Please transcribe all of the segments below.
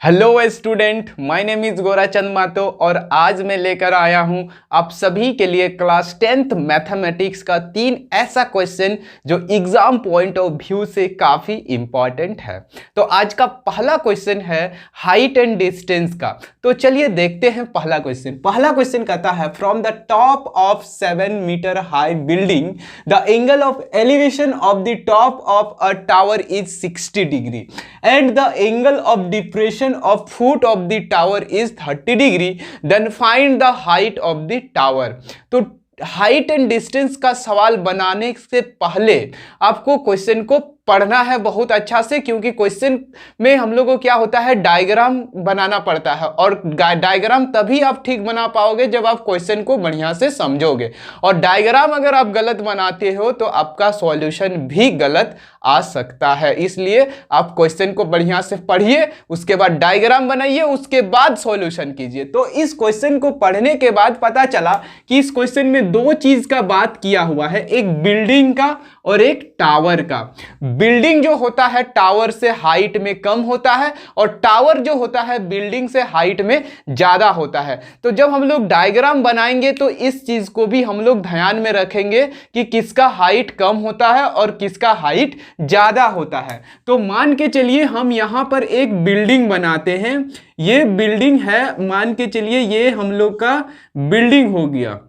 Hello student, my name is Gorachand Mato और आज मैं लेकर आया हूं आप सभी के लिए क्लास 10th मैथमेटिक्स का 3 ऐसा क्वेश्चन जो एग्जाम पॉइंट ऑफ व्यू से काफ़ी इंपॉर्टेंट है। तो आज का पहला क्वेश्चन है हाइट एंड डिस्टेंस का। तो चलिए देखते हैं पहला क्वेश्चन कहता है from the top of 7 metre high building the angle of elevation of the top of a tower is 60 degree and the angle of depression of foot of the tower is 30 degree, then find the height of the tower। तो height and distance का सवाल बनाने से पहले आपको question को पढ़ना है बहुत अच्छा से, क्योंकि क्वेश्चन में हम लोग को क्या होता है, डायग्राम बनाना पड़ता है और डायग्राम तभी आप ठीक बना पाओगे जब आप क्वेश्चन को बढ़िया से समझोगे। और डायग्राम अगर आप गलत बनाते हो तो आपका सॉल्यूशन भी गलत आ सकता है। इसलिए आप क्वेश्चन को बढ़िया से पढ़िए, उसके बाद डायग्राम बनाइए, उसके बाद सॉल्यूशन कीजिए। तो इस क्वेश्चन को पढ़ने के बाद पता चला कि इस क्वेश्चन में दो चीज का बात किया हुआ है, एक बिल्डिंग का और एक टावर का। बिल्डिंग जो होता है टावर से हाइट में कम होता है और टावर जो होता है बिल्डिंग से हाइट में ज्यादा होता है। तो जब हम लोग डायग्राम बनाएंगे तो इस चीज को भी हम लोग ध्यान में रखेंगे कि किसका हाइट कम होता है और किसका हाइट ज्यादा होता है। तो मान के चलिए हम यहां पर एक बिल्डिंग बनाते हैं, ये बिल्डिंग है, मान के चलिए ये हम लोग का बिल्डिंग हो गया,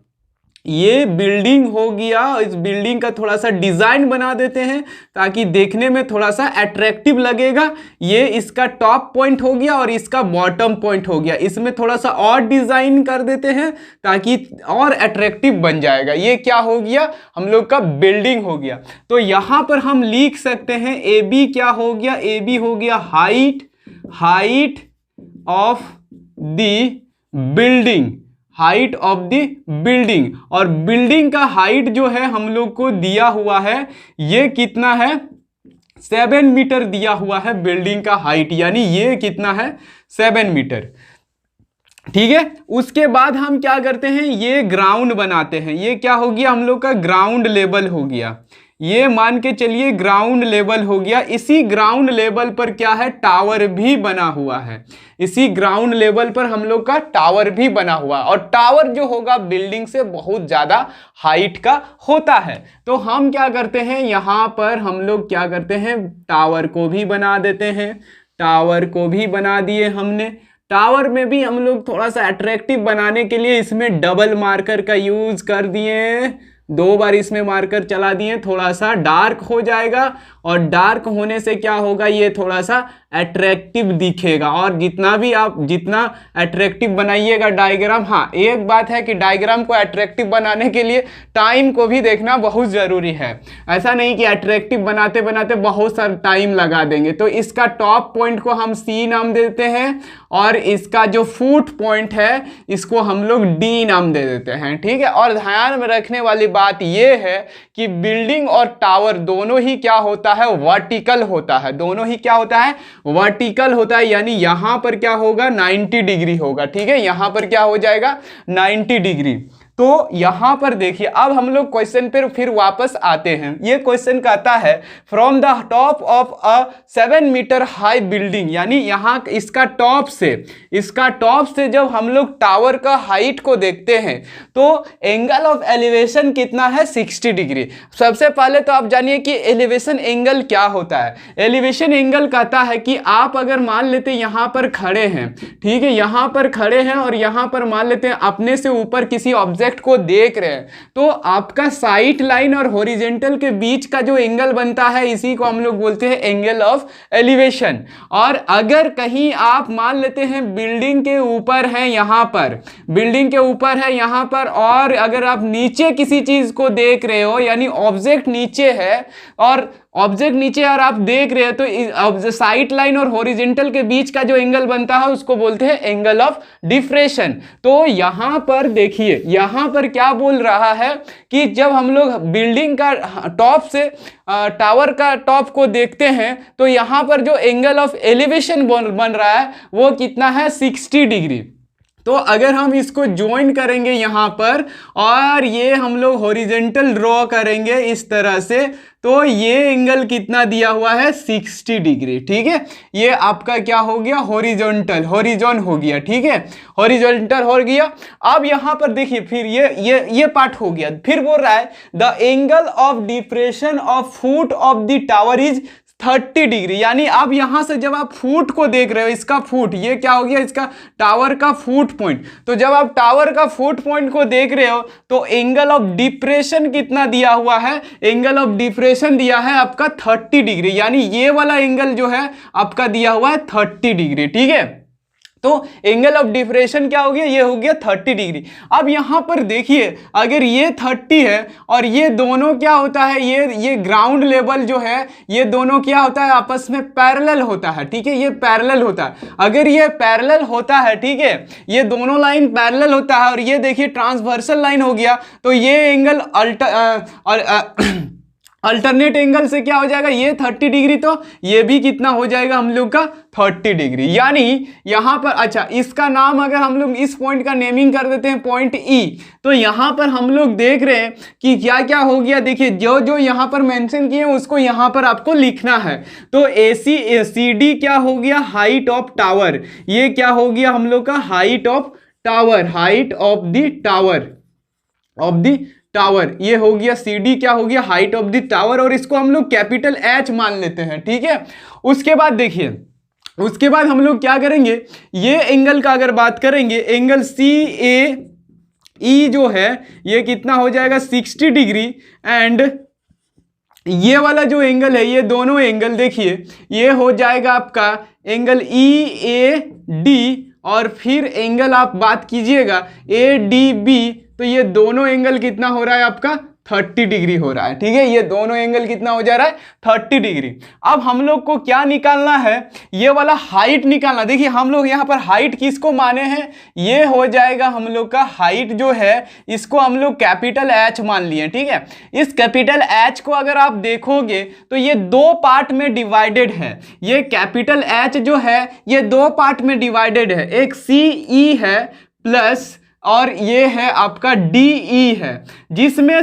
ये बिल्डिंग हो गया। इस बिल्डिंग का थोड़ा सा डिजाइन बना देते हैं ताकि देखने में थोड़ा सा अट्रैक्टिव लगेगा। ये इसका टॉप पॉइंट हो गया और इसका बॉटम पॉइंट हो गया। इसमें थोड़ा सा और डिजाइन कर देते हैं ताकि और अट्रैक्टिव बन जाएगा। ये क्या हो गया, हम लोग का बिल्डिंग हो गया। तो यहां पर हम लिख सकते हैं ए बी क्या हो गया, ए बी हो गया height of the building, height of the building. और बिल्डिंग का हाइट जो है हम लोग को दिया हुआ है, ये कितना है, 7 मीटर दिया हुआ है बिल्डिंग का हाइट, यानी ये कितना है, 7 मीटर। ठीक है, उसके बाद हम क्या करते हैं, ये ग्राउंड बनाते हैं। ये क्या हो गया, हम लोग का ग्राउंड लेवल हो गया। ये मान के चलिए ग्राउंड लेवल हो गया। इसी ग्राउंड लेवल पर क्या है, टावर भी बना हुआ है। इसी ग्राउंड लेवल पर हम लोग का टावर भी बना हुआ, और टावर जो होगा बिल्डिंग से बहुत ज्यादा हाइट का होता है। तो हम क्या करते हैं, यहां पर हम लोग क्या करते हैं, टावर को भी बना देते हैं। टावर को भी बना दिए हमने। टावर में भी हम लोग थोड़ा सा अट्रैक्टिव बनाने के लिए इसमें डबल मार्कर का यूज कर दिए, 2 बार इसमें मार्कर चला दिए, थोड़ा सा डार्क हो जाएगा। और डार्क होने से क्या होगा, ये थोड़ा सा अट्रैक्टिव दिखेगा। और जितना अट्रैक्टिव बनाइएगा डायग्राम, हाँ एक बात है कि डायग्राम को अट्रैक्टिव बनाने के लिए टाइम को भी देखना बहुत ज़रूरी है। ऐसा नहीं कि अट्रैक्टिव बनाते बनाते बहुत सारा टाइम लगा देंगे। तो इसका टॉप पॉइंट को हम सी नाम देते हैं और इसका जो फुट पॉइंट है इसको हम लोग डी नाम दे देते हैं। ठीक है, और ध्यान में रखने वाली बात यह है कि बिल्डिंग और टावर दोनों ही क्या होता है, वर्टिकल होता है। दोनों ही क्या होता है, वर्टिकल होता है, यानी यहां पर क्या होगा, 90 डिग्री होगा। ठीक है, यहां पर क्या हो जाएगा, 90 डिग्री। तो यहां पर देखिए, अब हम लोग क्वेश्चन पर फिर वापस आते हैं। ये क्वेश्चन कहता है from the top of a 7 metre high building, यानी यहां इसका टॉप से जब हम लोग टावर का हाइट को देखते हैं तो एंगल ऑफ एलिवेशन कितना है, 60 डिग्री। सबसे पहले तो आप जानिए कि एलिवेशन एंगल क्या होता है। एलिवेशन एंगल कहता है कि आप अगर मान लेते यहां पर खड़े हैं, ठीक है, यहां पर खड़े हैं और यहां पर मान लेते हैं अपने से ऊपर किसी ऑब्जेक्ट को देख रहे हैं, तो आपका साइड लाइन और हॉरिजॉन्टल के बीच का जो एंगल बनता है इसी को हम लोग बोलते हैं एंगल ऑफ एलिवेशन। और अगर कहीं आप मान लेते हैं बिल्डिंग के ऊपर है, यहां पर बिल्डिंग के ऊपर है यहां पर, और अगर आप नीचे किसी चीज को देख रहे हो, यानी ऑब्जेक्ट नीचे है और आप देख रहे हैं, तो साइड लाइन और हॉरिजॉन्टल के बीच का जो एंगल बनता है उसको बोलते हैं एंगल ऑफ डिफ्रेक्शन। तो यहां पर देखिए, यहां पर क्या बोल रहा है कि जब हम लोग बिल्डिंग का टॉप से टावर का टॉप को देखते हैं तो यहां पर जो एंगल ऑफ एलिवेशन बन रहा है वो कितना है, 60 डिग्री। तो अगर हम इसको ज्वाइन करेंगे यहाँ पर और ये हम लोग हॉरिजॉन्टल ड्रॉ करेंगे इस तरह से, तो ये एंगल कितना दिया हुआ है 60 डिग्री। ठीक है, ये आपका क्या हो गया हॉरिजॉन हो गया। ठीक है, हॉरिजॉन्टल हो गया। अब यहाँ पर देखिए फिर ये पार्ट हो गया। फिर बोल रहा है the angle of depression of foot of the tower is 30 degree. यानी अब यहां से जब आप फुट को देख रहे हो, इसका फुट, ये क्या हो गया इसका टावर का फुट पॉइंट। तो जब आप टावर का फुट पॉइंट को देख रहे हो तो एंगल ऑफ डिप्रेशन कितना दिया हुआ है, एंगल ऑफ डिप्रेशन दिया है आपका 30 डिग्री। यानी ये वाला एंगल जो है आपका दिया हुआ है 30 डिग्री। ठीक है, तो एंगल ऑफ डिप्रेशन क्या हो गया, ये हो गया 30 डिग्री। अब यहां पर देखिए अगर ये 30 है और ये दोनों क्या होता है, ये ग्राउंड लेवल जो है ये दोनों क्या होता है आपस में पैरेलल होता है। ठीक है, ये पैरेलल होता है। अगर ये पैरेलल होता है, ठीक है, ये दोनों लाइन पैरेलल होता है और ये देखिए ट्रांसवर्सल लाइन हो गया, तो ये एंगल अल्टरनेट एंगल से क्या हो जाएगा, ये 30 डिग्री, तो ये भी कितना हो जाएगा हम लोग का 30 डिग्री। यानी यहां पर अच्छा इसका नाम अगर हम लोग इस पॉइंट का नेमिंग कर देते हैं पॉइंट ई, तो यहां पर हम लोग देख रहे हैं कि क्या क्या हो गया। देखिए जो जो यहां पर मेंशन किए उसको यहां पर आपको लिखना है। तो ACD क्या हो गया, हाइट ऑफ टावर। ये क्या हो गया हम लोग का height of tower, height of the tower. ये हो गया CD क्या हो गया, हाइट ऑफ द टावर, और इसको हम लोग कैपिटल H मान लेते हैं। ठीक है, उसके बाद देखिए उसके बाद हम लोग क्या करेंगे, ये एंगल का अगर बात करेंगे, एंगल CAE जो है ये कितना हो जाएगा 60 डिग्री। एंड ये वाला जो एंगल है, ये दोनों एंगल देखिए ये हो जाएगा आपका एंगल EAD, और फिर एंगल आप बात कीजिएगा ADB, तो ये दोनों एंगल कितना हो रहा है आपका 30 डिग्री हो रहा है। ठीक है, ये दोनों एंगल कितना हो जा रहा है 30 डिग्री। अब हम लोग को क्या निकालना है, ये वाला हाइट निकालना। देखिए हम लोग यहाँ पर हाइट किसको माने हैं, ये हो जाएगा हम लोग का हाइट जो है इसको हम लोग कैपिटल H मान लिए। ठीक है, इस कैपिटल H को अगर आप देखोगे तो ये दो पार्ट में डिवाइडेड है। ये कैपिटल H जो है ये दो पार्ट में डिवाइडेड है, एक CE है प्लस और ये है आपका DE है, जिसमें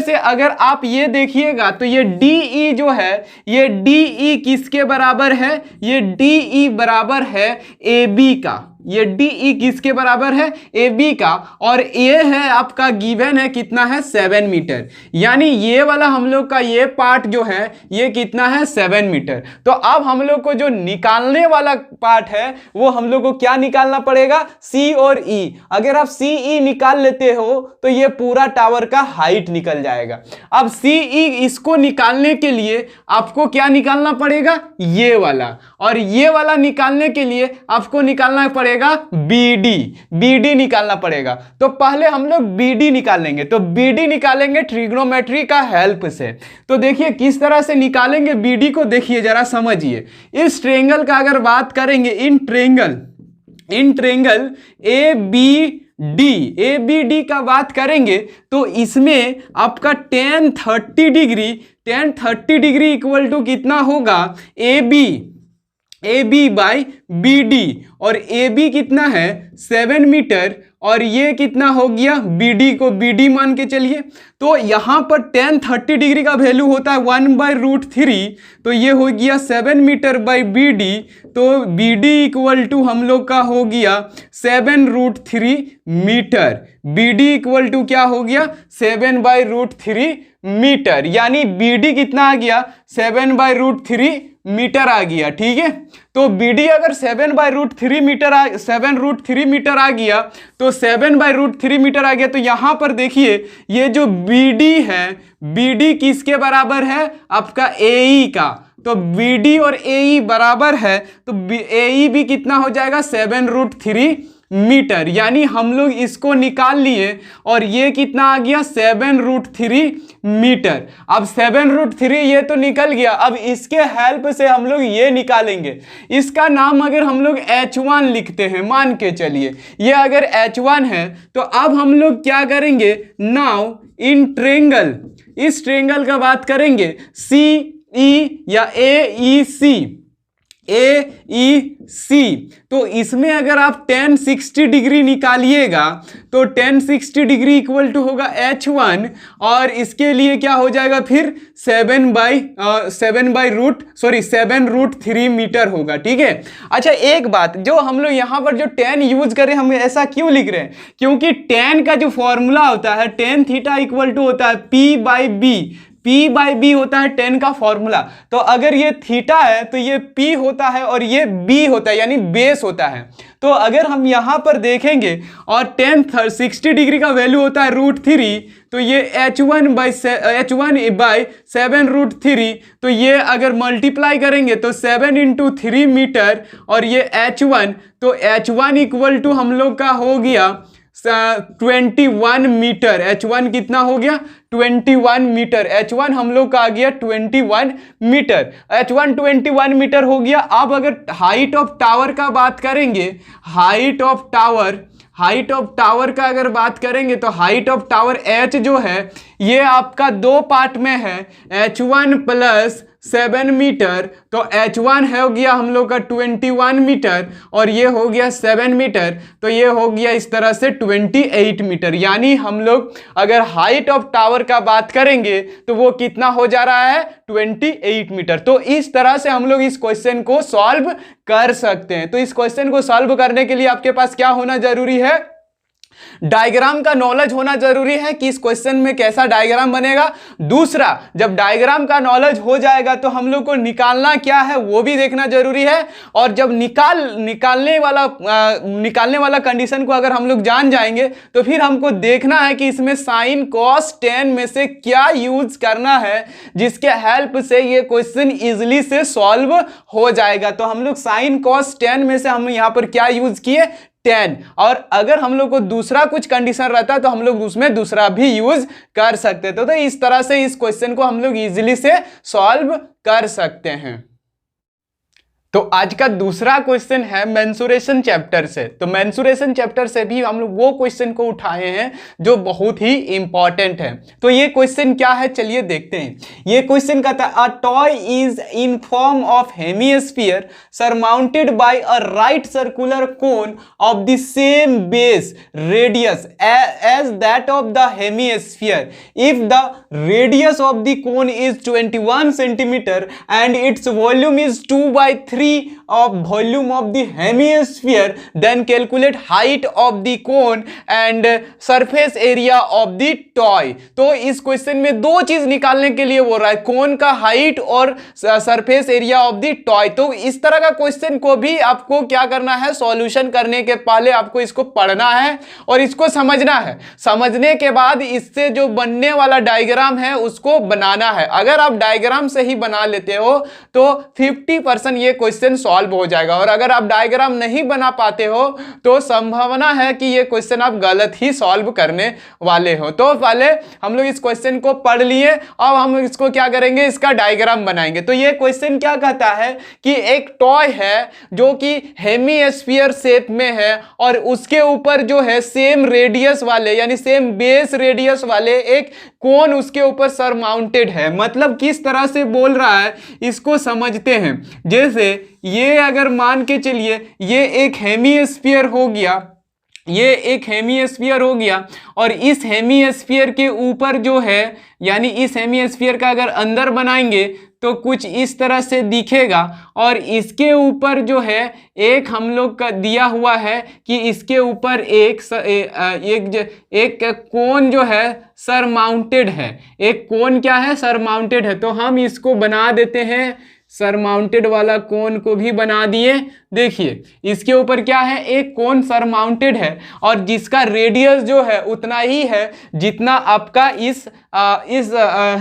से अगर आप ये देखिएगा तो ये DE जो है ये DE किसके बराबर है, ये DE बराबर है AB का। ये DE किसके बराबर है, AB का, और ये है आपका गिवन है कितना है 7 मीटर। यानी ये वाला हम लोग का ये पार्ट जो है ये कितना है 7 मीटर। तो अब हम लोग को जो निकालने वाला पार्ट है वो हम लोग को क्या निकालना पड़ेगा, C और E। अगर आप CE निकाल लेते हो तो ये पूरा टावर का हाइट निकल जाएगा। अब CE इसको निकालने के लिए आपको क्या निकालना पड़ेगा, ये वाला, और ये वाला निकालने के लिए आपको निकालना पड़ेगा BD निकालना पड़ेगा। तो पहले हम लोग BD निकालेंगे, तो BD निकालेंगे ट्रिग्नोमेट्री का हेल्प से। तो देखिए किस तरह से निकालेंगे BD को, देखिए जरा समझिए। इस ट्रायंगल का अगर बात करेंगे, इन ट्रायंगल ABD का बात करेंगे तो इसमें आपका tan 30 डिग्री इक्वल टू कितना होगा, AB बाई BD, और AB कितना है 7 मीटर, और ये कितना हो गया BD को BD मान के चलिए। तो यहाँ पर tan 30 डिग्री का वैल्यू होता है 1/√3, तो ये हो गया 7 मीटर बाई BD, तो BD इक्वल टू हम लोग का हो गया 7√3 मीटर। BD इक्वल टू क्या हो गया 7/√3 मीटर, यानी BD कितना आ गया 7/√3 मीटर आ गया। ठीक है, तो BD अगर 7/√3 मीटर आ गया, तो 7/√3 मीटर आ गया, तो यहां पर देखिए ये जो BD है, BD किसके बराबर है आपका AE का। तो BD और AE बराबर है, तो AE भी कितना हो जाएगा 7√3 मीटर। यानी हम लोग इसको निकाल लिए और ये कितना आ गया 7√3 मीटर। अब 7√3 ये तो निकल गया, अब इसके हेल्प से हम लोग ये निकालेंगे। इसका नाम अगर हम लोग H1 लिखते हैं, मान के चलिए ये अगर H1 है, तो अब हम लोग क्या करेंगे, नाउ इन ट्रायंगल, इस ट्रायंगल का बात करेंगे CE या AEC, AEC। तो इसमें अगर आप tan 60 डिग्री निकालिएगा तो tan 60 डिग्री इक्वल टू होगा H1, और इसके लिए क्या हो जाएगा फिर 7/√3 मीटर होगा। ठीक है। अच्छा एक बात, जो हम लोग यहाँ पर जो tan यूज करें, हम ऐसा क्यों लिख रहे हैं? क्योंकि tan का जो फॉर्मूला होता है tan थीटा इक्वल टू होता है P/B होता है tan का फॉर्मूला। तो अगर ये थीटा है तो ये P होता है और ये B होता है, यानी बेस होता है। तो अगर हम यहां पर देखेंगे और tan 60 डिग्री का वैल्यू होता है √3, तो ये H1/7√3, तो ये अगर मल्टीप्लाई करेंगे तो 7 × 3 मीटर, और ये H1, तो H1 इक्वल टू हम लोग का हो गया 21 मीटर। H1 कितना हो गया? 21 मीटर। H1 हम लोग का आ गया 21 मीटर। H1 21 मीटर हो गया। अब अगर हाइट ऑफ टावर का बात करेंगे, हाइट ऑफ टावर का अगर बात करेंगे तो हाइट ऑफ टावर H जो है ये आपका दो पार्ट में है, H1 + 7 मीटर। तो H1 हो गया हम लोग का 21 मीटर और ये हो गया 7 मीटर, तो ये हो गया इस तरह से 28 मीटर। यानी हम लोग अगर हाइट ऑफ टावर का बात करेंगे तो वो कितना हो जा रहा है? 28 मीटर। तो इस तरह से हम लोग इस क्वेश्चन को सॉल्व कर सकते हैं। तो इस क्वेश्चन को सॉल्व करने के लिए आपके पास क्या होना जरूरी है? डायग्राम का नॉलेज होना जरूरी है कि इस क्वेश्चन में कैसा डायग्राम बनेगा। दूसरा, जब डायग्राम का नॉलेज हो जाएगा तो हम लोग को निकालना क्या है वो भी देखना जरूरी है। और जब निकालने वाला कंडीशन को अगर हम लोग जान जाएंगे तो फिर हमको देखना है कि इसमें sin cos tan में से क्या यूज करना है जिसके हेल्प से ये क्वेश्चन इजिली से सॉल्व हो जाएगा। तो हम लोग sin cos tan में से हम यहां पर क्या यूज किए? tan। और अगर हम लोग को दूसरा कुछ कंडीशन रहता तो हम लोग उसमें दूसरा भी यूज कर सकते थे। तो इस तरह से इस क्वेश्चन को हम लोग इजीली से सॉल्व कर सकते हैं। तो आज का दूसरा क्वेश्चन है मेंसुरेशन चैप्टर से। तो मेंसुरेशन चैप्टर से भी हम लोग वो क्वेश्चन को उठाए हैं जो बहुत ही इंपॉर्टेंट है। तो ये क्वेश्चन क्या है चलिए देखते हैं। ये क्वेश्चन कहता है, a toy is in form of hemisphere surmounted by a right circular cone of the same base radius as that of the hemisphere if the radius of the cone is 21 centimetre and its volume is 2/3 of volume of the hemisphere, then calculate height of the cone and surface area of the toy। तो इस question में दो चीज निकालने के लिए बोल रहा है, कोन का हाइट और surface area of the toy. तो इस तरह का क्वेश्चन को भी आपको क्या करना है? सॉल्यूशन करने के पहले आपको इसको पढ़ना है और इसको समझना है। समझने के बाद इससे जो बनने वाला डायग्राम है उसको बनाना है। अगर आप डायग्राम से ही बना लेते हो तो 50% ये क्वेश्चन सॉल्व हो जाएगा, और अगर आप डायग्राम नहीं बना पाते हो तो संभावना है कि ये क्वेश्चन आप गलत ही सॉल्व करने वाले हो। तो पहले हम लोग इस क्वेश्चन को पढ़ लिए, अब हम इसको क्या करेंगे? इसका डायग्राम बनाएंगे। तो ये क्वेश्चन क्या कहता है कि एक टॉय है जो कि हेमिस्फीयर शेप में है और उसके ऊपर जो है सेम रेडियस वाले यानी सेम बेस रेडियस वाले एक कोन उसके ऊपर सरमाउंटेड है। मतलब किस तरह से बोल रहा है इसको समझते हैं। जैसे ये अगर मान के चलिए ये एक हेमिस्फीयर हो गया, ये एक हेमिस्फीयर हो गया, और इस हेमिस्फीयर के ऊपर जो है यानी इस हेमिस्फीयर का अगर अंदर बनाएंगे तो कुछ इस तरह से दिखेगा, और इसके ऊपर जो है एक हम लोग का दिया हुआ है कि इसके ऊपर एक कोन जो है सरमाउंटेड है। एक कोन क्या है? सरमाउंटेड है। तो हम इसको बना देते हैं, सरमाउंटेड वाला कोन को भी बना दिए। देखिए इसके ऊपर क्या है? एक कोन सरमाउंटेड है और जिसका रेडियस जो है उतना ही है जितना आपका इस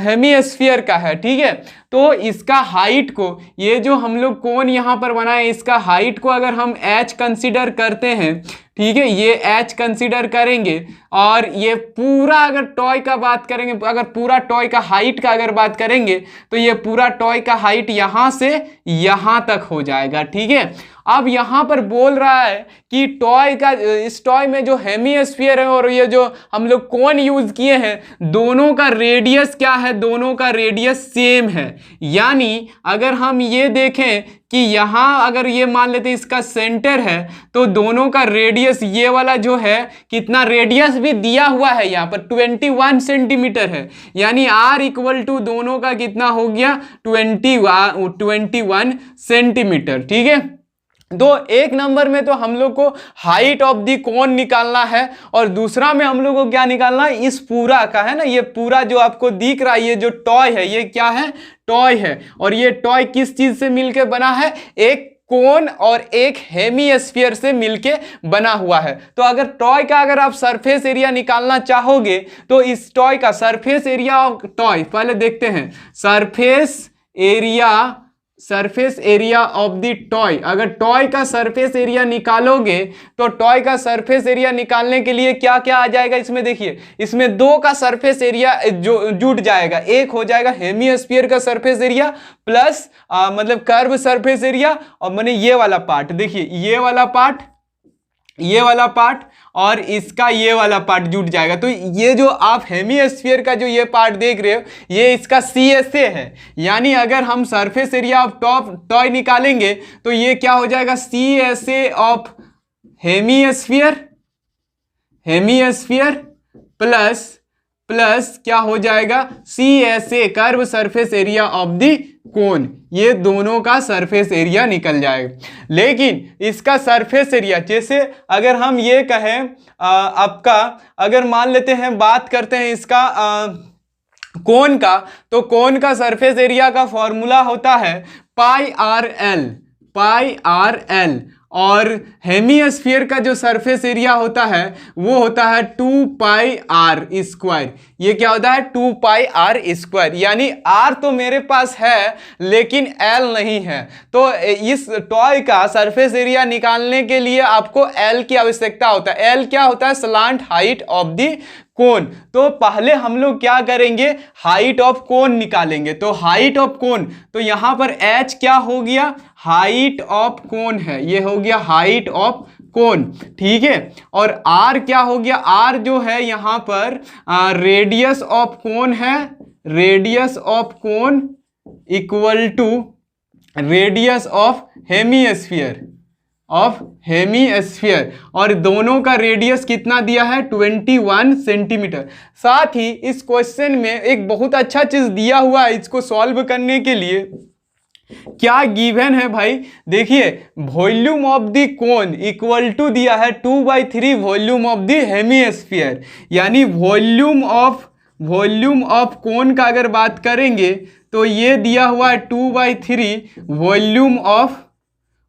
हेमिस्फीयर का है। ठीक है। तो इसका हाइट को, ये जो हम लोग कोन यहाँ पर बनाए इसका हाइट को अगर हम h कंसीडर करते हैं, ठीक है, ये h कंसीडर करेंगे, और ये पूरा अगर टॉय का बात करेंगे, अगर पूरा टॉय का हाइट का अगर बात करेंगे तो ये पूरा टॉय का हाइट यहाँ से यहाँ तक हो जाएगा। ठीक है। अब यहाँ पर बोल रहा है कि टॉय का, इस टॉय में जो हेमिस्फीयर है और ये जो हम लोग कोन यूज किए हैं, दोनों का रेडियस क्या है, दोनों का रेडियस सेम है। यानी अगर हम ये देखें कि यहाँ अगर ये मान लेते इसका सेंटर है, तो दोनों का रेडियस ये वाला जो है, कितना रेडियस भी दिया हुआ है यहाँ पर 21 सेंटीमीटर है। यानी R इक्वल टू दोनों का कितना हो गया 21 सेंटीमीटर। ठीक है, तो एक नंबर में तो हम लोग को हाइट ऑफ दी कोन निकालना है और दूसरा में हम लोग को क्या निकालना है, इस पूरा का है ना, ये पूरा जो आपको दिख रहा है ये जो टॉय है, ये क्या है, टॉय है। और ये टॉय किस चीज से मिलके बना है, एक कोन और एक हेमिस्फीयर से मिलके बना हुआ है। तो अगर टॉय का अगर आप सरफेस एरिया निकालना चाहोगे तो इस टॉय का सरफेस एरिया ऑफ टॉय पहले देखते हैं। Surface area of the toy, अगर टॉय का सरफेस एरिया निकालोगे तो टॉय का सरफेस एरिया निकालने के लिए क्या क्या आ जाएगा इसमें, देखिए इसमें दो का सरफेस एरिया जो जुट जाएगा, एक हो जाएगा हेमिस्फीयर का सरफेस एरिया प्लस मतलब कर्व सरफेस एरिया, और माने ये वाला पार्ट, देखिए ये वाला पार्ट और इसका ये वाला पार्ट जुट जाएगा। तो ये जो आप हेमिस्फीयर का जो ये पार्ट देख रहे हो, ये इसका CSA है। यानी अगर हम सरफेस एरिया ऑफ टॉय निकालेंगे तो ये क्या हो जाएगा, CSA ऑफ हेमिस्फीयर प्लस क्या हो जाएगा, CSA curve surface area of the cone. ये दोनों का सरफेस एरिया निकल जाएगा। लेकिन इसका सरफेस एरिया, जैसे अगर हम ये कहें आपका, अगर मान लेते हैं बात करते हैं इसका कोन का, तो कोन का सरफेस एरिया का फॉर्मूला होता है पाई आर एल, और हेमिस्फीयर का जो सरफेस एरिया होता है वो होता है 2 पाई आर स्क्वायर। ये क्या होता है, 2 पाई आर स्क्वायर। यानी R तो मेरे पास है लेकिन L नहीं है। तो इस टॉय का सरफेस एरिया निकालने के लिए आपको L की आवश्यकता होता है। L क्या होता है, स्लांट हाइट ऑफ द कोन। तो पहले हम लोग क्या करेंगे, हाइट ऑफ कोन निकालेंगे। तो हाइट ऑफ कोन, तो यहां पर H क्या हो गया, हाइट ऑफ कोन है, ये हो गया हाइट ऑफ कोन। ठीक है, और R क्या हो गया, R जो है यहां पर रेडियस ऑफ कोन है, radius of cone equal to radius of hemisphere, और दोनों का रेडियस कितना दिया है, 21 सेंटीमीटर। साथ ही इस क्वेश्चन में एक बहुत अच्छा चीज दिया हुआ है, इसको सॉल्व करने के लिए क्या गिवन है भाई, देखिए volume of the cone equal to दिया है 2/3 वॉल्यूम ऑफ द हेमिस्फीयर। यानी वॉल्यूम ऑफ कोन का अगर बात करेंगे तो ये दिया हुआ है 2/3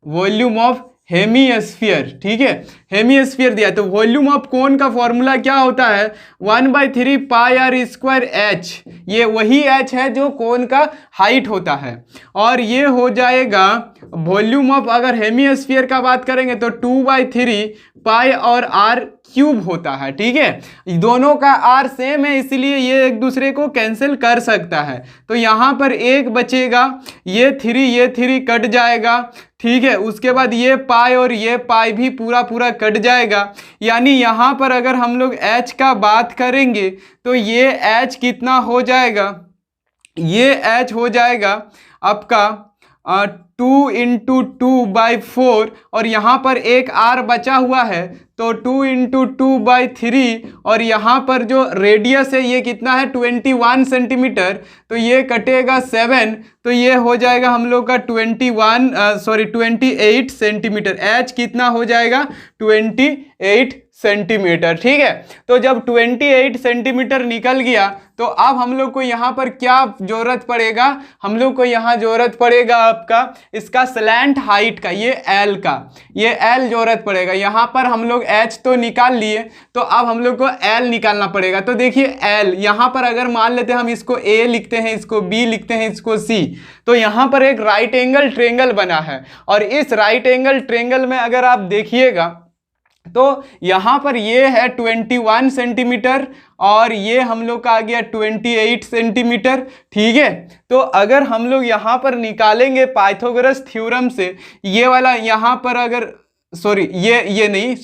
वॉल्यूम ऑफ हेमिस्फीयर। ठीक है, हेमिस्फीयर दिया, तो वॉल्यूम ऑफ कोन का फॉर्मूला क्या होता है, 1/3 पाई आर स्क्वायर H। ये वही H है जो कोन का हाइट होता है। और ये हो जाएगा वॉल्यूम ऑफ, अगर हेमिस्फीयर का बात करेंगे तो 2/3 पाई और R क्यूब होता है। ठीक है, दोनों का R सेम है इसलिए ये एक दूसरे को कैंसिल कर सकता है। तो यहाँ पर एक बचेगा, ये 3 कट जाएगा। ठीक है, उसके बाद ये पाई और ये पाई भी पूरा कट जाएगा। यानी यहाँ पर अगर हम लोग H का बात करेंगे तो ये H कितना हो जाएगा, ये H हो जाएगा आपका 2 × 2/4, और यहाँ पर एक R बचा हुआ है तो 2 × 2/3, और यहाँ पर जो रेडियस है ये कितना है 21 सेंटीमीटर, तो ये कटेगा 7, तो ये हो जाएगा हम लोग का 28 सेंटीमीटर। H कितना हो जाएगा 28 सेंटीमीटर। ठीक है, तो जब 28 सेंटीमीटर निकल गया तो अब हम लोग को यहाँ पर क्या जरूरत पड़ेगा, हम लोग को यहाँ जरूरत पड़ेगा आपका इसका स्लैंट हाइट का, ये L का, ये L जरूरत पड़ेगा। यहाँ पर हम लोग H तो निकाल लिए, तो अब हम लोग को L निकालना पड़ेगा। तो देखिए L यहाँ पर अगर मान लेते हैं हम इसको A लिखते हैं, इसको B लिखते हैं, इसको C, तो यहाँ पर एक राइट एंगल ट्रेंगल बना है। और इस राइट एंगल ट्रेंगल में अगर आप देखिएगा तो यहाँ पर ये है 21 सेंटीमीटर और ये हम लोग का आ गया 28 सेंटीमीटर। ठीक है, तो अगर हम लोग यहाँ पर निकालेंगे पाइथागोरस थ्योरम से ये वाला, यहाँ पर अगर ये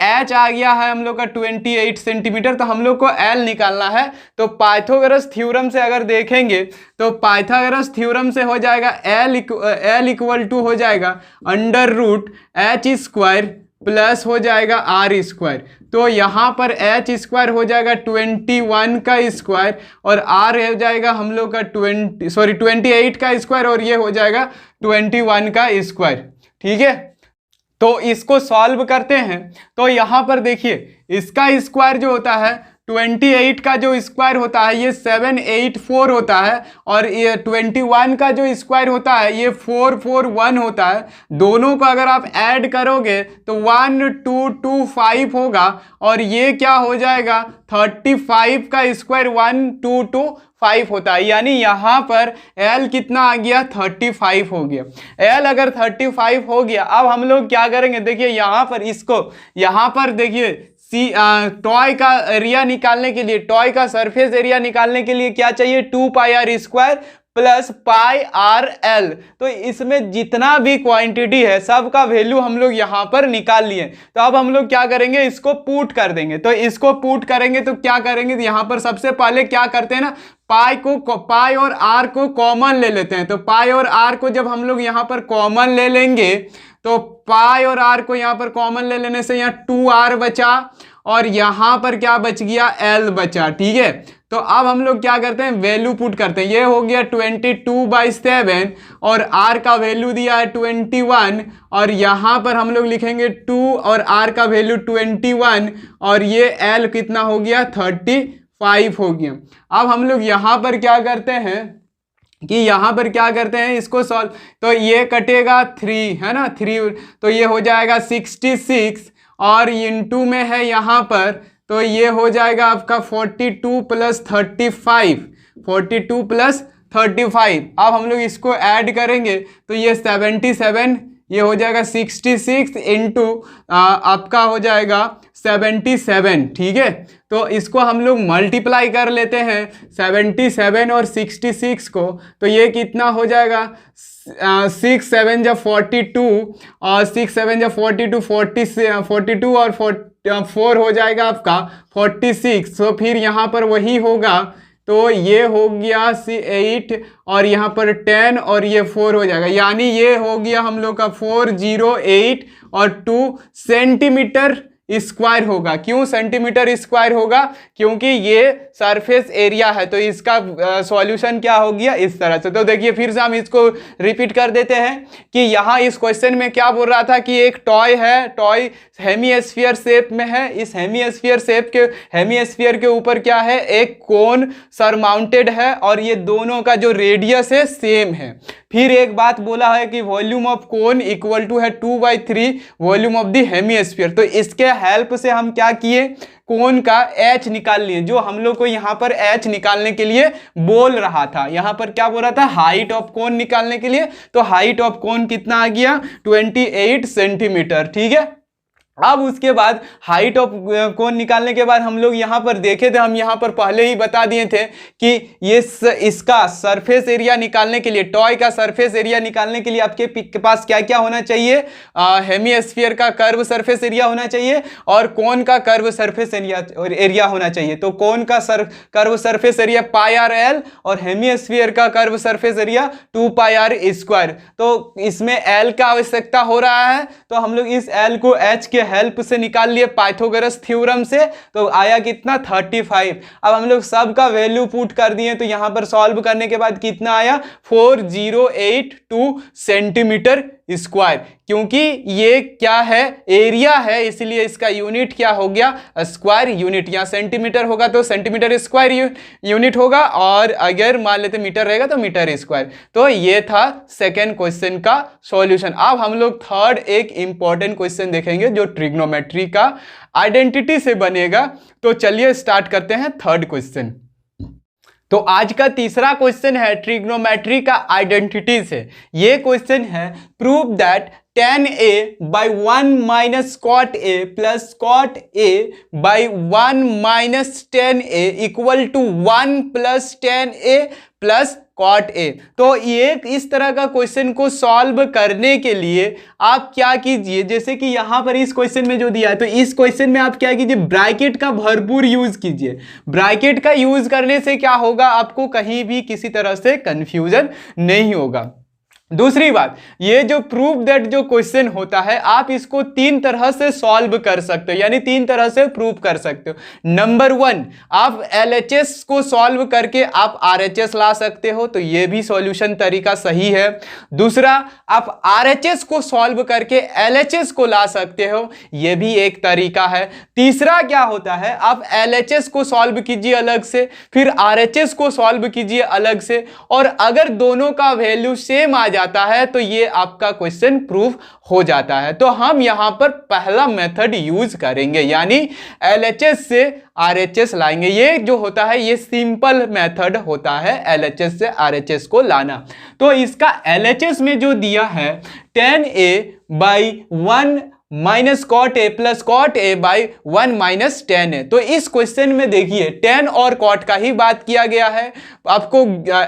h आ गया है हम लोग का 28 सेंटीमीटर, तो हम लोग को l निकालना है। तो पाइथागोरस थ्योरम से अगर देखेंगे तो पाइथागोरस थ्योरम से हो जाएगा l इक्वल टू हो जाएगा under root h square plus हो जाएगा r स्क्वायर। तो यहाँ पर h स्क्वायर हो जाएगा 21 का स्क्वायर और r हो जाएगा हम लोग का 28 का स्क्वायर और ये हो जाएगा 21 का स्क्वायर। ठीक है, तो इसको सॉल्व करते हैं। तो यहाँ पर देखिए इसका स्क्वायर जो होता है 28 का जो स्क्वायर होता है ये 784 होता है और ये 21 का जो स्क्वायर होता है ये 441 होता है। दोनों को अगर आप ऐड करोगे तो 1225 होगा और ये क्या हो जाएगा 35 का स्क्वायर 1225 होता है, यानी यहाँ पर L कितना आ गया 35 हो गया। L अगर 35 हो गया, अब हम लोग क्या करेंगे, देखिए यहाँ पर इसको, यहाँ पर देखिए टॉय का एरिया निकालने के लिए, टॉय का सरफेस एरिया निकालने के लिए क्या चाहिए 2 pi are square plus pi are l. तो इसमें जितना भी क्वांटिटी है सबका वैल्यू हम लोग यहाँ पर निकाल लिए। तो अब हम लोग क्या करेंगे, इसको पुट कर देंगे। तो इसको पुट करेंगे तो क्या करेंगे, यहाँ पर सबसे पहले क्या करते हैं ना, पाई और आर को कॉमन ले लेते हैं। तो पाई और आर को जब हम लोग यहाँ पर कॉमन ले लेंगे तो पाई और आर को यहाँ पर कॉमन ले लेने से यहाँ 2r बचा और यहाँ पर क्या बच गया l बचा। ठीक है, तो अब हम लोग क्या करते हैं, वैल्यू पुट करते हैं। ये हो गया 22/7 और r का वैल्यू दिया है 21 और यहाँ पर हम लोग लिखेंगे 2 और r का वैल्यू 21 और ये l कितना हो गया 35 हो गया। अब हम लोग यहाँ पर क्या करते हैं कि यहाँ पर क्या करते हैं, इसको सॉल्व, तो ये कटेगा 3 है ना, 3, तो ये हो जाएगा 66 और इनटू में है यहाँ पर, तो ये हो जाएगा आपका 42 प्लस 35, 42 प्लस 35। अब हम लोग इसको ऐड करेंगे तो ये 77, ये हो जाएगा 66 इंटू आपका हो जाएगा 77। ठीक है, तो इसको हम लोग मल्टीप्लाई कर लेते हैं 77 और 66 को, तो ये कितना हो जाएगा 6 7 जा 42 और 6 7 जा 42, 42 और 4 हो जाएगा आपका 46। तो फिर यहाँ पर वही होगा, तो ये हो गया 8 और यहाँ पर 10 और ये 4 हो जाएगा, यानी ये हो गया हम लोग का 408 और 2 सेंटीमीटर स्क्वायर होगा। क्यों सेंटीमीटर स्क्वायर होगा, क्योंकि ये सरफेस एरिया है। तो इसका सॉल्यूशन क्या हो गया इस तरह से। तो देखिए फिर से हम इसको रिपीट कर देते हैं कि यहाँ इस क्वेश्चन में क्या बोल रहा था कि एक टॉय है, टॉय हेमीस्फीयर शेप में है। इस हेमीस्फीयर के ऊपर क्या है, एक कोन सरमाउंटेड है और ये दोनों का जो रेडियस है सेम है। फिर एक बात बोला है कि volume of cone equal to है 2/3 वॉल्यूम ऑफ द हेमीस्फीयर। तो इसके हेल्प से हम क्या किए, कोन का h निकाल लिए, जो हम लोग को यहाँ पर h निकालने के लिए बोल रहा था। यहाँ पर क्या बोल रहा था, हाइट ऑफ कोन निकालने के लिए। तो हाइट ऑफ कोन कितना आ गया 28 सेंटीमीटर। ठीक है, अब उसके बाद हाइट ऑफ कोन निकालने के बाद हम लोग यहाँ पर देखे थे, हम यहाँ पर पहले ही बता दिए थे कि ये इसका सरफेस एरिया निकालने के लिए, टॉय का सरफेस एरिया निकालने के लिए आपके पास क्या क्या होना चाहिए, हेमीस्फीयर का कर्व सरफेस एरिया होना चाहिए और कोन का कर्व सरफेस एरिया होना चाहिए। तो कोन का curve surface area pi are L और हेमीस्फीयर का curve surface area 2 pi are square. तो इसमें एल का आवश्यकता हो रहा है, तो हम लोग इस एल को एच के हेल्प से निकाल लिए पाइथागोरस थ्योरम से। तो आया कितना 35। अब हम लोग सब का वैल्यू पुट कर दिए, तो यहां पर सॉल्व करने के बाद कितना आया 4082 सेंटीमीटर स्क्वायर। क्योंकि ये क्या है, एरिया है, इसलिए इसका यूनिट क्या हो गया स्क्वायर यूनिट। यहाँ सेंटीमीटर होगा तो सेंटीमीटर स्क्वायर यूनिट होगा और अगर मान लेते मीटर रहेगा तो मीटर स्क्वायर। तो ये था सेकेंड क्वेश्चन का सॉल्यूशन। अब हम लोग थर्ड एक इंपॉर्टेंट क्वेश्चन देखेंगे जो ट्रिग्नोमेट्री का आइडेंटिटी से बनेगा। तो चलिए स्टार्ट करते हैं थर्ड क्वेश्चन। तो आज का तीसरा क्वेश्चन है ट्रिग्नोमेट्री का आइडेंटिटी से। ये क्वेश्चन है prove that tan(a/1 minus cot a plus cot a/1 minus tan(a) equal to 1 plus tan(a) plus cot a। तो ये इस तरह का क्वेश्चन को सॉल्व करने के लिए आप क्या कीजिए, जैसे कि यहां पर इस क्वेश्चन में जो दिया है, तो इस क्वेश्चन में आप क्या कीजिए, ब्रैकेट का भरपूर यूज कीजिए। ब्रैकेट का यूज करने से क्या होगा, आपको कहीं भी किसी तरह से कंफ्यूजन नहीं होगा। दूसरी बात, ये जो प्रूफ दैट जो क्वेश्चन होता है, आप इसको 3 तरह से सॉल्व कर सकते हो, यानी 3 तरह से प्रूफ कर सकते हो। नंबर 1, आप LHS को सॉल्व करके आप RHS ला सकते हो, तो ये भी सॉल्यूशन तरीका सही है। दूसरा, आप RHS को सॉल्व करके LHS को ला सकते हो, ये भी एक तरीका है। तीसरा क्या होता है, आप LHS को सॉल्व कीजिए अलग से, फिर RHS को सॉल्व कीजिए अलग से, और अगर दोनों का वैल्यू सेम आ जाता है तो ये आपका क्वेश्चन प्रूफ हो जाता है। तो हम यहां पर पहला मेथड यूज करेंगे, यानी LHS से RHS लाएंगे। ये जो होता है ये सिंपल मेथड होता है LHS से RHS को लाना। तो इसका LHS में जो दिया है tan(a/1 minus cot a plus cot a/1 minus tan a, तो इस क्वेश्चन में देखिए tan और cot का ही बात किया गया है। आपको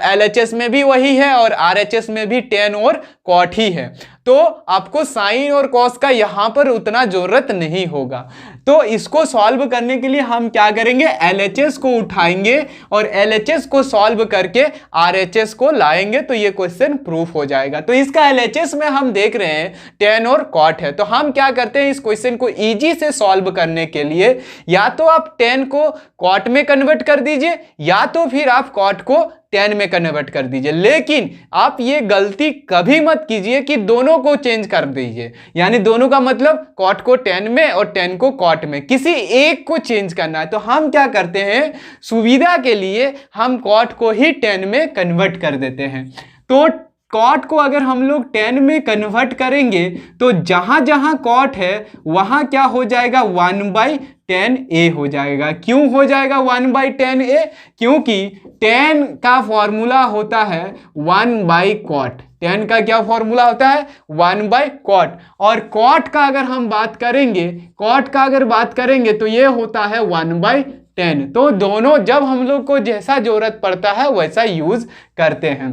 LHS में भी वही है और RHS में भी tan और cot ही है, तो आपको साइन और कॉस का यहां पर उतना जरूरत नहीं होगा। तो इसको सॉल्व करने के लिए हम क्या करेंगे, LHS को उठाएंगे और LHS को सॉल्व करके RHS को लाएंगे, तो ये क्वेश्चन प्रूफ हो जाएगा। तो इसका LHS में हम देख रहे हैं tan और cot है, तो हम क्या करते हैं, इस क्वेश्चन को इजी से सॉल्व करने के लिए या तो आप tan को cot में कन्वर्ट कर दीजिए या तो फिर आप cot को tan में कन्वर्ट कर दीजिए। लेकिन आप ये गलती कभी मत कीजिए कि दोनों को चेंज कर दीजिए, यानी दोनों का मतलब cot को tan में और tan को cot में, किसी एक को चेंज करना है। तो हम क्या करते हैं, सुविधा के लिए हम cot को ही tan में कन्वर्ट कर देते हैं। तो cot को अगर हम लोग tan में कन्वर्ट करेंगे तो जहां जहां cot है वहां क्या हो जाएगा, 1/tan(a) हो जाएगा। क्यों हो जाएगा 1/tan(a)? क्योंकि tan का फॉर्मूला होता है 1/cot। tan का क्या फॉर्मूला होता है, 1/cot। और cot का अगर हम बात करेंगे, cot का अगर बात करेंगे तो ये होता है 1/tan। तो दोनों जब हम लोग को जैसा जरूरत पड़ता है वैसा यूज करते हैं।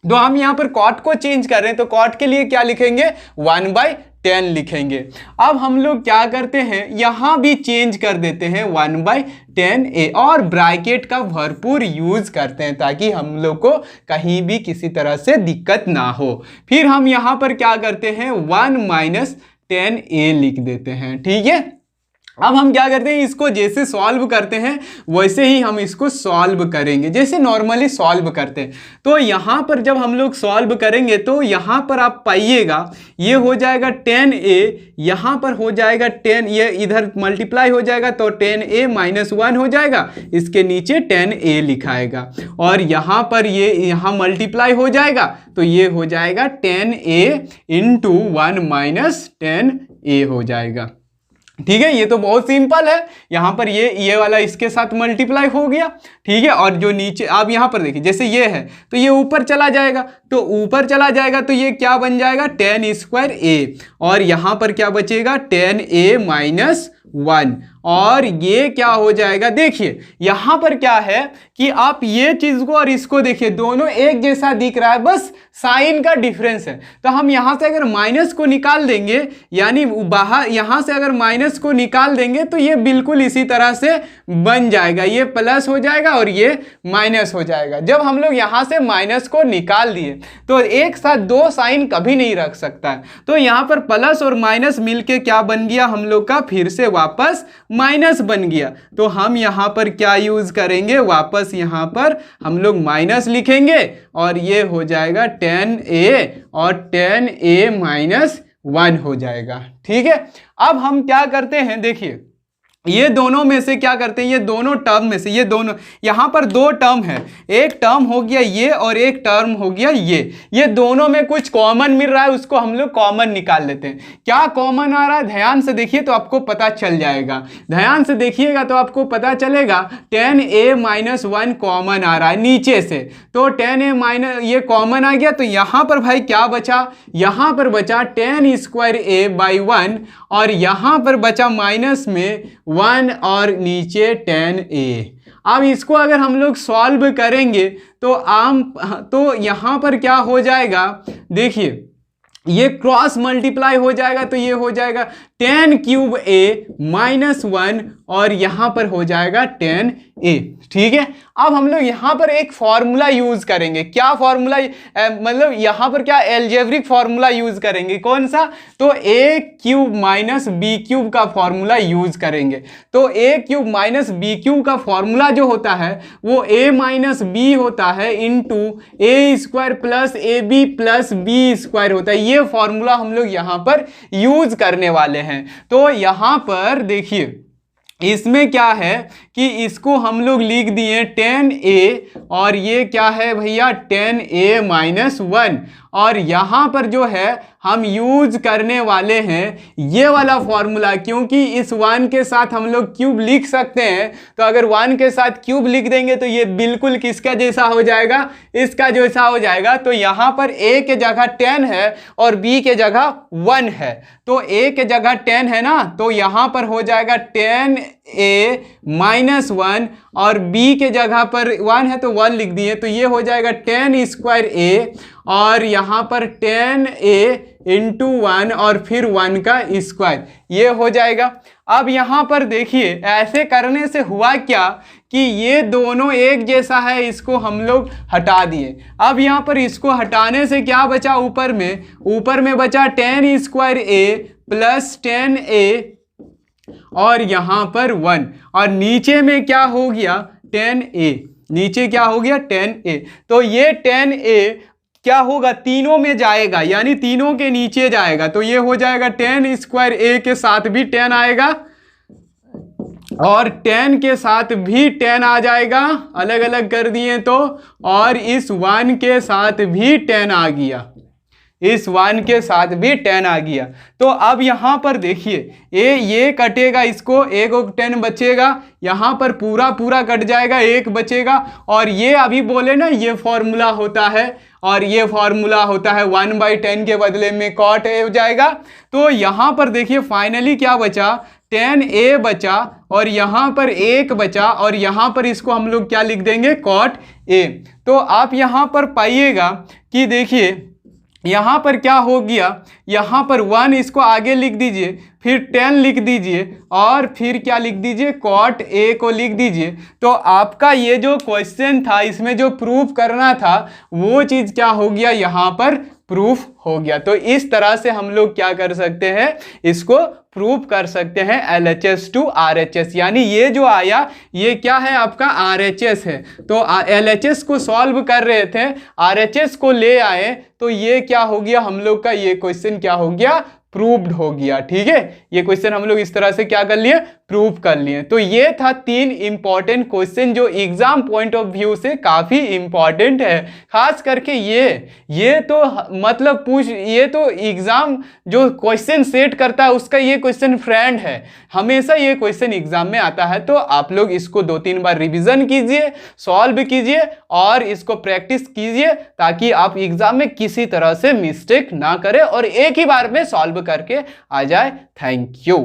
तो हम यहाँ पर cot को चेंज कर रहे हैं, तो cot के लिए क्या लिखेंगे, 1/tan लिखेंगे। अब हम लोग क्या करते हैं, यहां भी चेंज कर देते हैं 1/tan(a) और ब्रैकेट का भरपूर यूज करते हैं ताकि हम लोग को कहीं भी किसी तरह से दिक्कत ना हो। फिर हम यहां पर क्या करते हैं, 1 माइनस tan(a) लिख देते हैं। ठीक है, अब हम क्या करते हैं, इसको जैसे सॉल्व करते हैं वैसे ही हम इसको सॉल्व करेंगे, जैसे नॉर्मली सॉल्व करते हैं। तो यहाँ पर जब हम लोग सॉल्व करेंगे तो यहाँ पर आप पाइएगा ये हो जाएगा tan(a), यहाँ पर हो जाएगा tan, ये इधर मल्टीप्लाई हो जाएगा तो tan(a - 1 हो जाएगा, इसके नीचे tan(a) लिखाएगा, और यहाँ पर ये यहाँ मल्टीप्लाई हो जाएगा तो ये हो जाएगा tan(a × 1 - tan(a) हो जाएगा। ठीक है, ये तो बहुत सिंपल है। यहाँ पर ये वाला इसके साथ मल्टीप्लाई हो गया। ठीक है, और जो नीचे आप यहाँ पर देखिए, जैसे ये है तो ये ऊपर चला जाएगा, तो ऊपर चला जाएगा तो ये क्या बन जाएगा, tan²a, और यहाँ पर क्या बचेगा, tan(a - 1), और ये क्या हो जाएगा, देखिए यहाँ पर क्या है कि आप ये चीज को और इसको देखिए, दोनों एक जैसा दिख रहा है, बस साइन का डिफरेंस है। तो हम यहाँ से अगर माइनस को निकाल देंगे, यानी बाहर यहाँ से अगर माइनस को निकाल देंगे तो ये बिल्कुल इसी तरह से बन जाएगा, ये प्लस हो जाएगा और ये माइनस हो जाएगा। जब हम लोग यहाँ से माइनस को निकाल दिए तो एक साथ दो साइन कभी नहीं रख सकता है, तो यहाँ पर प्लस और माइनस मिलके क्या बन गया, हम लोग का फिर से वापस माइनस बन गया। तो हम यहाँ पर क्या यूज करेंगे, वापस यहाँ पर हम लोग माइनस लिखेंगे और ये हो जाएगा tan(a) और tan(a - 1) हो जाएगा। ठीक है, अब हम क्या करते हैं, देखिए ये दोनों में से क्या करते हैं, ये दोनों टर्म में से, ये दोनों यहाँ पर दो टर्म है, एक टर्म हो गया ये और एक टर्म हो गया ये दोनों में कुछ कॉमन मिल रहा है, उसको हम लोग कॉमन निकाल लेते हैं। क्या कॉमन आ रहा है ध्यान से देखिए तो आपको पता चल जाएगा, ध्यान से देखिएगा तो आपको पता चलेगा। tan a माइनस 1 कॉमन आ रहा है नीचे से, तो tan a माइनस ये कॉमन आ गया, तो यहाँ पर भाई क्या बचा, यहाँ पर बचा tan स्क्वायर a बाई 1 और यहाँ पर बचा माइनस में 1 और नीचे tan a। अब इसको अगर हम लोग सॉल्व करेंगे तो यहाँ पर क्या हो जाएगा, देखिए ये क्रॉस मल्टीप्लाई हो जाएगा, तो ये हो जाएगा tan क्यूब a माइनस 1 और यहाँ पर हो जाएगा tan a। ठीक है, अब हम लोग यहाँ पर एक फॉर्मूला यूज करेंगे। क्या फॉर्मूला, मतलब यहाँ पर क्या एल्जेब्रिक फॉर्मूला यूज करेंगे, कौन सा, तो a cube minus B cube का फॉर्मूला यूज करेंगे। तो a cube minus B cube का फॉर्मूला जो होता है वो a माइनस बी होता है into A square plus A B plus B square होता है। ये फॉर्मूला हम लोग यहाँ पर यूज करने वाले हैं। तो यहाँ पर देखिए इसमें क्या है कि इसको हम लोग लिख दिए tan a और ये क्या है भैया tan a माइनस 1 और यहाँ पर जो है हम यूज करने वाले हैं ये वाला फॉर्मूला, क्योंकि इस 1 के साथ हम लोग क्यूब लिख सकते हैं। तो अगर 1 के साथ क्यूब लिख देंगे तो ये बिल्कुल किसका जैसा हो जाएगा, इसका जैसा हो जाएगा। तो यहाँ पर a के जगह 10 है और b के जगह 1 है, तो a के जगह 10 है ना, तो यहाँ पर हो जाएगा tan a माइनस 1 और b के जगह पर 1 है तो 1 लिख दिए, तो ये हो जाएगा tan स्क्वायर a और यहाँ पर tan a इंटू 1 और फिर 1 का स्क्वायर, ये हो जाएगा। अब यहाँ पर देखिए ऐसे करने से हुआ क्या कि ये दोनों एक जैसा है, इसको हम लोग हटा दिए। अब यहाँ पर इसको हटाने से क्या बचा, ऊपर में बचा tan square a plus tan a और यहाँ पर 1 और नीचे में क्या हो गया tan a, नीचे क्या हो गया tan a। तो ये tan a क्या होगा, तीनों में जाएगा यानी तीनों के नीचे जाएगा, तो ये हो जाएगा tan स्क्वायर a के साथ भी tan आएगा और tan के साथ भी tan आ जाएगा, अलग अलग कर दिए तो, और इस 1 के साथ भी tan आ गया, इस 1 के साथ भी tan आ गया। तो अब यहाँ पर देखिए ये कटेगा, इसको एक 10 बचेगा, यहाँ पर पूरा कट जाएगा, 1 बचेगा और ये अभी बोले ना ये फॉर्मूला होता है और ये फॉर्मूला होता है 1/10 के बदले में cot a हो जाएगा। तो यहाँ पर देखिए फाइनली क्या बचा, tan a बचा और यहाँ पर 1 बचा और यहाँ पर इसको हम लोग क्या लिख देंगे cot a। तो आप यहाँ पर पाइएगा कि देखिए यहाँ पर क्या हो गया, यहाँ पर 1 इसको आगे लिख दीजिए, फिर 10 लिख दीजिए और फिर क्या लिख दीजिए cot a को लिख दीजिए। तो आपका ये जो क्वेश्चन था इसमें जो प्रूफ करना था वो चीज़ क्या हो गया, यहाँ पर प्रूफ हो गया। तो इस तरह से हम लोग क्या कर सकते हैं, इसको प्रूफ कर सकते हैं LHS टू RHS, यानी ये जो आया ये क्या है आपका RHS है। तो LHS को सॉल्व कर रहे थे, RHS को ले आए, तो ये क्या हो गया हम लोग का, ये क्वेश्चन क्या हो गया, प्रूव्ड हो गया। ठीक है, ये क्वेश्चन हम लोग इस तरह से क्या कर लिए, प्रूव कर लिए। तो ये था 3 इंपॉर्टेंट क्वेश्चन जो एग्जाम पॉइंट ऑफ व्यू से काफी इंपॉर्टेंट है। खास करके ये तो मतलब ये तो एग्जाम जो क्वेश्चन सेट करता है उसका ये क्वेश्चन फ्रेंड है, हमेशा ये क्वेश्चन एग्जाम में आता है। तो आप लोग इसको 2-3 बार रिवीजन कीजिए, सॉल्व कीजिए और इसको प्रैक्टिस कीजिए ताकि आप एग्जाम में किसी तरह से मिस्टेक ना करें और एक ही बार में सॉल्व करके आ जाए। Thank you.